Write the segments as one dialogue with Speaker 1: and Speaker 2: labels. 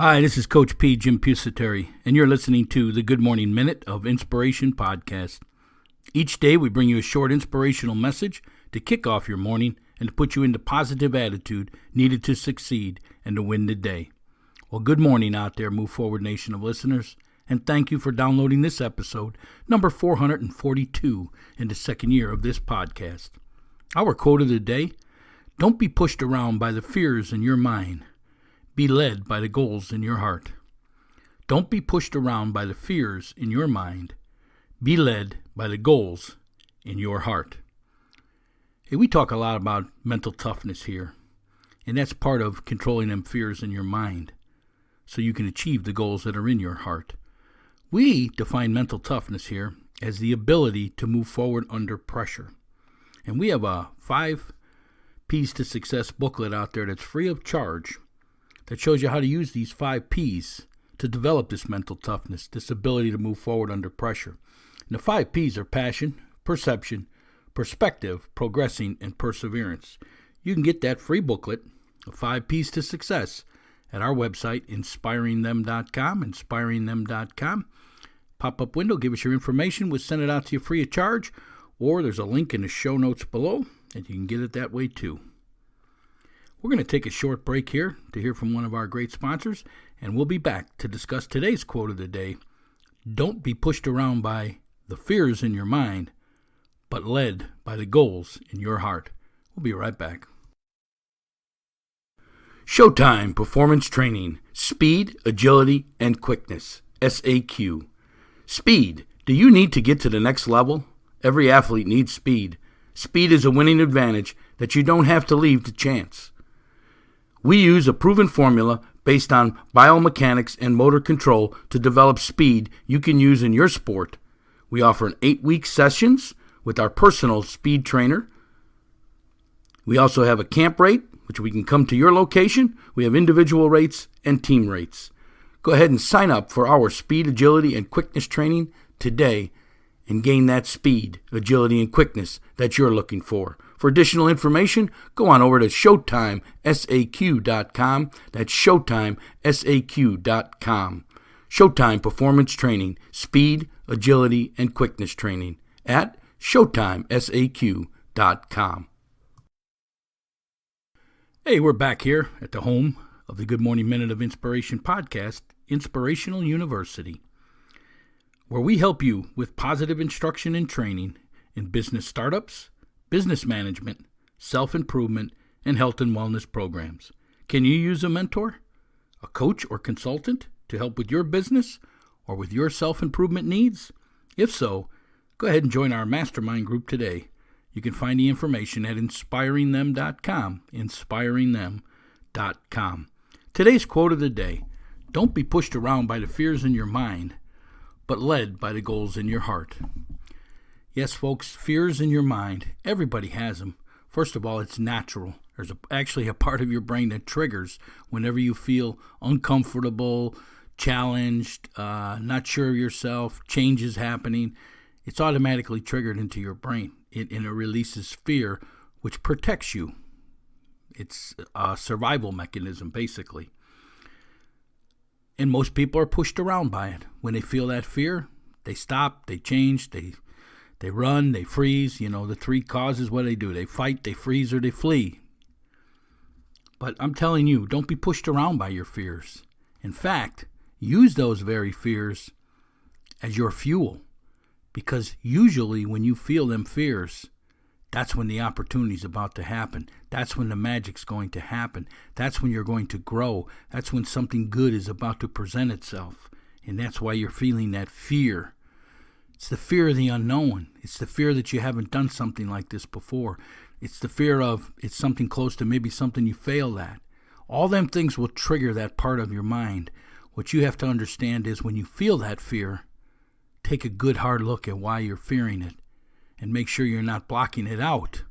Speaker 1: Hi, this is Coach P, Jim Pusateri, and you're listening to the Good Morning Minute of Inspiration podcast. Each day we bring you a short inspirational message to kick off your morning and to put you into positive attitude needed to succeed and to win the day. Well, good morning out there, Move Forward Nation of listeners, and thank you for downloading this episode, number 442, in the second year of this podcast. Our quote of the day: don't be pushed around by the fears in your mind. Be led by the goals in your heart. Don't be pushed around by the fears in your mind. Be led by the goals in your heart. Hey, we talk a lot about mental toughness here, and that's part of controlling them fears in your mind so you can achieve the goals that are in your heart. We define mental toughness here as the ability to move forward under pressure. And we have a 5 P's to Success booklet out there that's free of charge that shows you how to use these 5 P's to develop this mental toughness, this ability to move forward under pressure. And the 5 P's are passion, perception, perspective, progressing, and perseverance. You can get that free booklet of 5 P's to Success at our website, inspiringthem.com. Pop-up window, give us your information. We'll send it out to you free of charge, or there's a link in the show notes below, and you can get it that way too. We're going to take a short break here to hear from one of our great sponsors, and we'll be back to discuss today's quote of the day. Don't be pushed around by the fears in your mind, but led by the goals in your heart. We'll be right back. Showtime Performance Training: Speed, Agility, and Quickness. SAQ. Speed. Do you need to get to the next level? Every athlete needs speed. Speed is a winning advantage that you don't have to leave to chance. We use a proven formula based on biomechanics and motor control to develop speed you can use in your sport. We offer an 8-week sessions with our personal speed trainer. We also have a camp rate, which we can come to your location. We have individual rates and team rates. Go ahead and sign up for our speed, agility, and quickness training today and gain that speed, agility, and quickness that you're looking for. For additional information, go on over to ShowtimeSAQ.com. That's ShowtimeSAQ.com. Showtime Performance Training: Speed, Agility, and Quickness Training at ShowtimeSAQ.com. Hey, we're back here at the home of the Good Morning Minute of Inspiration podcast, Inspirational University, where we help you with positive instruction and training in business startups, business management, self-improvement, and health and wellness programs. Can you use a mentor, a coach, or consultant to help with your business or with your self-improvement needs? If so, go ahead and join our mastermind group today. You can find the information at inspiringthem.com, inspiringthem.com. Today's quote of the day: don't be pushed around by the fears in your mind, but led by the goals in your heart. Yes, folks, fears in your mind, everybody has them. First of all, it's natural. There's actually a part of your brain that triggers whenever you feel uncomfortable, challenged, not sure of yourself, change is happening. It's automatically triggered into your brain, and it releases fear, which protects you. It's a survival mechanism, basically. And most people are pushed around by it. When they feel that fear, they stop, they change, they run, they freeze. The 3 causes what they do. They fight, they freeze, or they flee. But I'm telling you, don't be pushed around by your fears. In fact, use those very fears as your fuel. Because usually when you feel them fears, that's when the opportunity is about to happen. That's when the magic's going to happen. That's when you're going to grow. That's when something good is about to present itself. And that's why you're feeling that fear. It's the fear of the unknown. It's the fear that you haven't done something like this before. It's the fear of it's something close to maybe something you failed at. All them things will trigger that part of your mind. What you have to understand is when you feel that fear, take a good hard look at why you're fearing it and make sure you're not blocking it out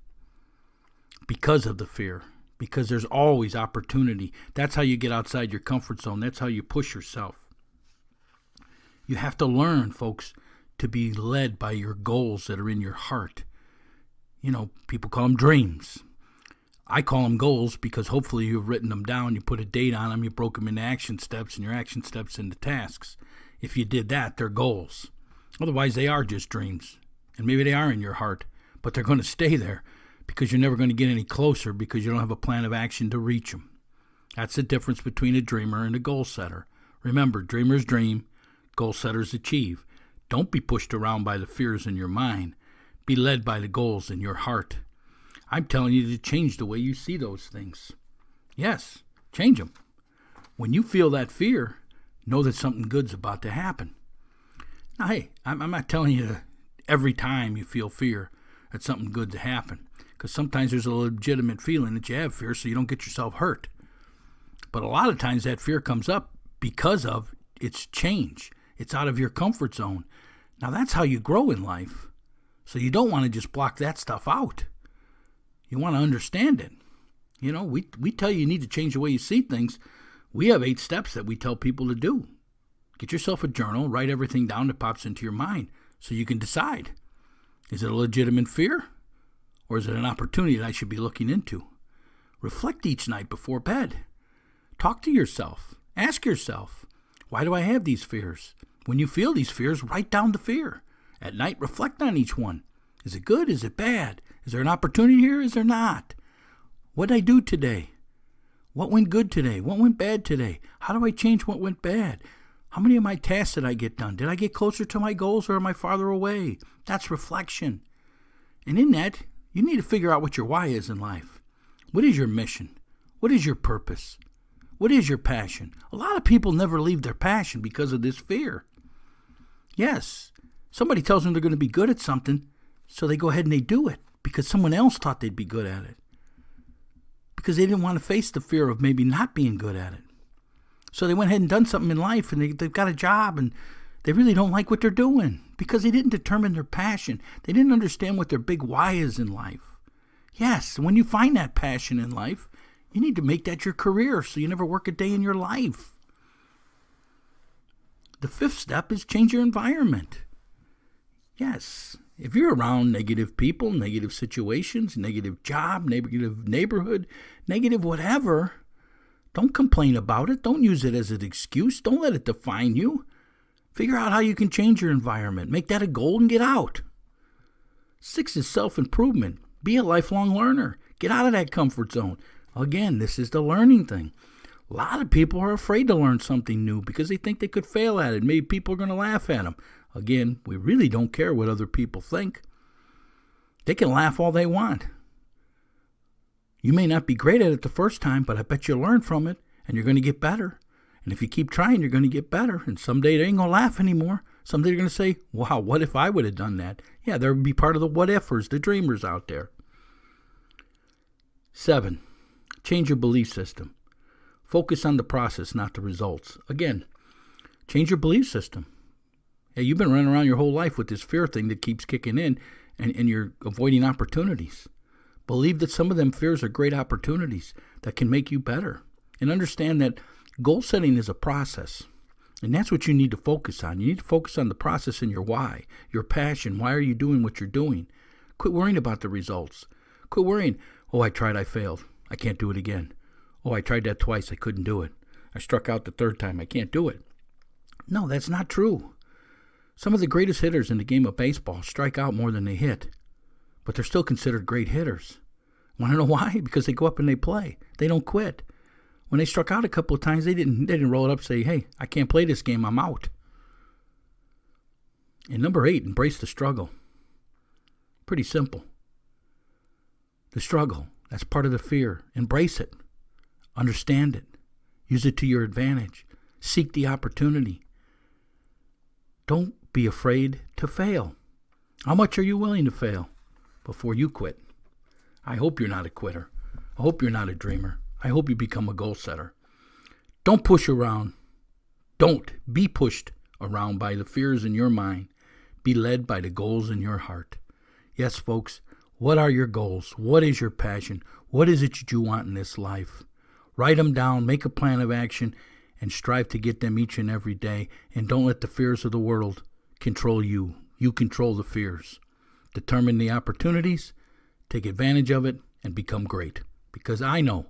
Speaker 1: because of the fear. Because there's always opportunity. That's how you get outside your comfort zone. That's how you push yourself. You have to learn, folks, to be led by your goals that are in your heart. People call them dreams. I call them goals because hopefully you've written them down, you put a date on them, you broke them into action steps, and your action steps into tasks. If you did that, they're goals. Otherwise, they are just dreams. And maybe they are in your heart, but they're going to stay there because you're never going to get any closer because you don't have a plan of action to reach them. That's the difference between a dreamer and a goal setter. Remember, dreamers dream, goal setters achieve. Don't be pushed around by the fears in your mind. Be led by the goals in your heart. I'm telling you to change the way you see those things. Yes, change them. When you feel that fear, know that something good's about to happen. Now, hey, I'm not telling you every time you feel fear that something good's to happen, because sometimes there's a legitimate feeling that you have fear so you don't get yourself hurt. But a lot of times that fear comes up because of its change. It's out of your comfort zone. Now, that's how you grow in life. So you don't want to just block that stuff out. You want to understand it. You know, we tell you need to change the way you see things. We have 8 steps that we tell people to do. Get yourself a journal, write everything down that pops into your mind so you can decide. Is it a legitimate fear? Or is it an opportunity that I should be looking into? Reflect each night before bed. Talk to yourself. Ask yourself, why do I have these fears? When you feel these fears, write down the fear. At night, reflect on each one. Is it good? Is it bad? Is there an opportunity here? Is there not? What did I do today? What went good today? What went bad today? How do I change what went bad? How many of my tasks did I get done? Did I get closer to my goals or am I farther away? That's reflection. And in that, you need to figure out what your why is in life. What is your mission? What is your purpose? What is your passion? A lot of people never leave their passion because of this fear. Yes, somebody tells them they're going to be good at something, so they go ahead and they do it because someone else thought they'd be good at it. Because they didn't want to face the fear of maybe not being good at it. So they went ahead and done something in life, and they've got a job, and they really don't like what they're doing because they didn't determine their passion. They didn't understand what their big why is in life. Yes, when you find that passion in life, you need to make that your career so you never work a day in your life. The 5th step is change your environment. Yes, if you're around negative people, negative situations, negative job, negative neighborhood, negative whatever, don't complain about it. Don't use it as an excuse. Don't let it define you. Figure out how you can change your environment. Make that a goal and get out. 6 is self-improvement. Be a lifelong learner. Get out of that comfort zone. Again, this is the learning thing. A lot of people are afraid to learn something new because they think they could fail at it. Maybe people are going to laugh at them. Again, we really don't care what other people think. They can laugh all they want. You may not be great at it the first time, but I bet you'll learn from it, and you're going to get better. And if you keep trying, you're going to get better. And someday they ain't going to laugh anymore. Someday they're going to say, wow, what if I would have done that? Yeah, there would be part of the what-ifers, the dreamers out there. 7, change your belief system. Focus on the process, not the results. Again, change your belief system. Hey, you've been running around your whole life with this fear thing that keeps kicking in, and you're avoiding opportunities. Believe that some of them fears are great opportunities that can make you better. And understand that goal setting is a process. And that's what you need to focus on. You need to focus on the process and your why, your passion. Why are you doing what you're doing? Quit worrying about the results. Quit worrying, oh, I tried, I failed. I can't do it again. Oh, I tried that twice. I couldn't do it. I struck out the 3rd time. I can't do it. No, that's not true. Some of the greatest hitters in the game of baseball strike out more than they hit, but they're still considered great hitters. Want to know why? Because they go up and they play. They don't quit. When they struck out a couple of times, they didn't roll it up and say, hey, I can't play this game. I'm out. And number 8, embrace the struggle. Pretty simple. The struggle, that's part of the fear. Embrace it. Understand it. Use it to your advantage. Seek the opportunity. Don't be afraid to fail. How much are you willing to fail before you quit? I hope you're not a quitter. I hope you're not a dreamer. I hope you become a goal setter. Don't push around. Don't be pushed around by the fears in your mind. Be led by the goals in your heart. Yes, folks, what are your goals? What is your passion? What is it that you want in this life? Write them down, make a plan of action, and strive to get them each and every day. And don't let the fears of the world control you. You control the fears. Determine the opportunities, take advantage of it, and become great. because I know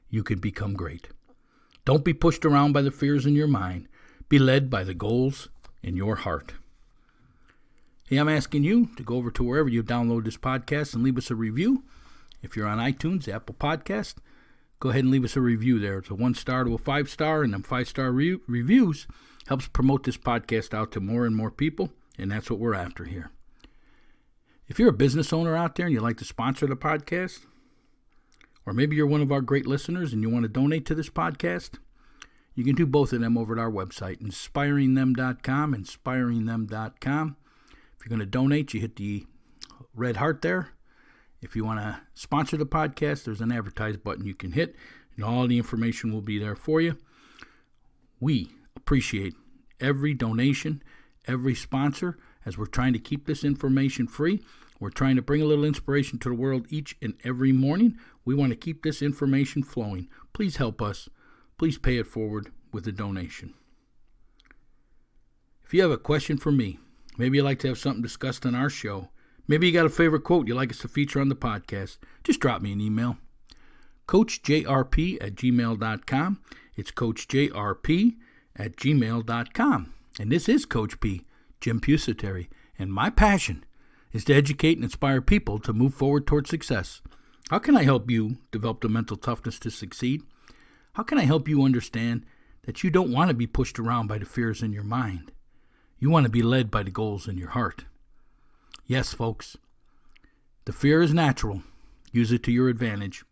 Speaker 1: you can become great. Don't be pushed around by the fears in your mind. Be led by the goals in your heart. Hey, I'm asking you to go over to wherever you download this podcast and leave us a review. If you're on iTunes, Apple Podcast, go ahead and leave us a review there. It's a 1-star to a 5-star, and them 5-star reviews helps promote this podcast out to more and more people, and that's what we're after here. If you're a business owner out there and you'd like to sponsor the podcast, or maybe you're one of our great listeners and you want to donate to this podcast, you can do both of them over at our website, inspiringthem.com, inspiringthem.com. If you're going to donate, you hit the red heart there. If you want to sponsor the podcast, there's an advertise button you can hit, and all the information will be there for you. We appreciate every donation, every sponsor, as we're trying to keep this information free. We're trying to bring a little inspiration to the world each and every morning. We want to keep this information flowing. Please help us. Please pay it forward with a donation. If you have a question for me, maybe you'd like to have something discussed on our show, maybe you got a favorite quote you'd like us to feature on the podcast, just drop me an email. coachjrp@gmail.com. It's coachjrp@gmail.com. And this is Coach P, Jim Pusateri, and my passion is to educate and inspire people to move forward towards success. How can I help you develop the mental toughness to succeed? How can I help you understand that you don't want to be pushed around by the fears in your mind? You want to be led by the goals in your heart. Yes, folks, the fear is natural. Use it to your advantage.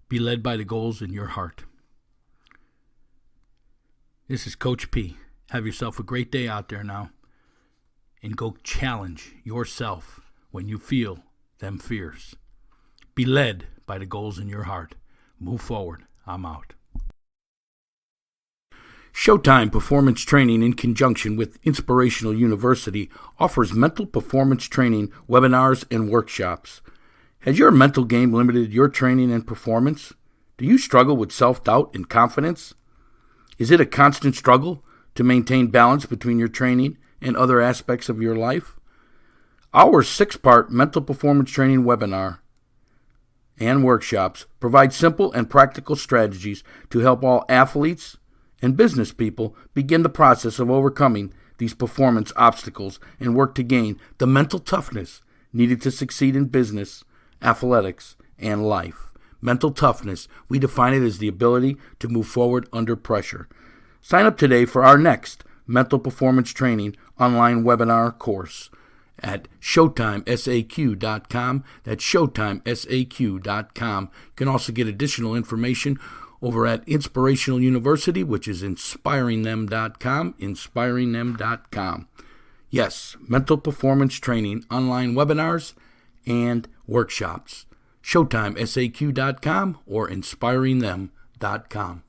Speaker 1: Be led by the goals in your heart. This is Coach P. Have yourself a great day out there now. And go challenge yourself when you feel them fears. Be led by the goals in your heart. Move forward. I'm out. Showtime Performance Training, in conjunction with Inspirational University, offers mental performance training, webinars, and workshops. Has your mental game limited your training and performance? Do you struggle with self-doubt and confidence? Is it a constant struggle to maintain balance between your training and other aspects of your life? Our 6-part mental performance training webinar and workshops provide simple and practical strategies to help all athletes and business people begin the process of overcoming these performance obstacles and work to gain the mental toughness needed to succeed in business, athletics, and life. Mental toughness, we define it as the ability to move forward under pressure. Sign up today for our next Mental Performance Training online webinar course at showtimesaq.com. That's showtimesaq.com. You can also get additional information over at Inspirational University, which is inspiringthem.com, inspiringthem.com. Yes, mental performance training, online webinars, and workshops. showtimesaq.com or inspiringthem.com.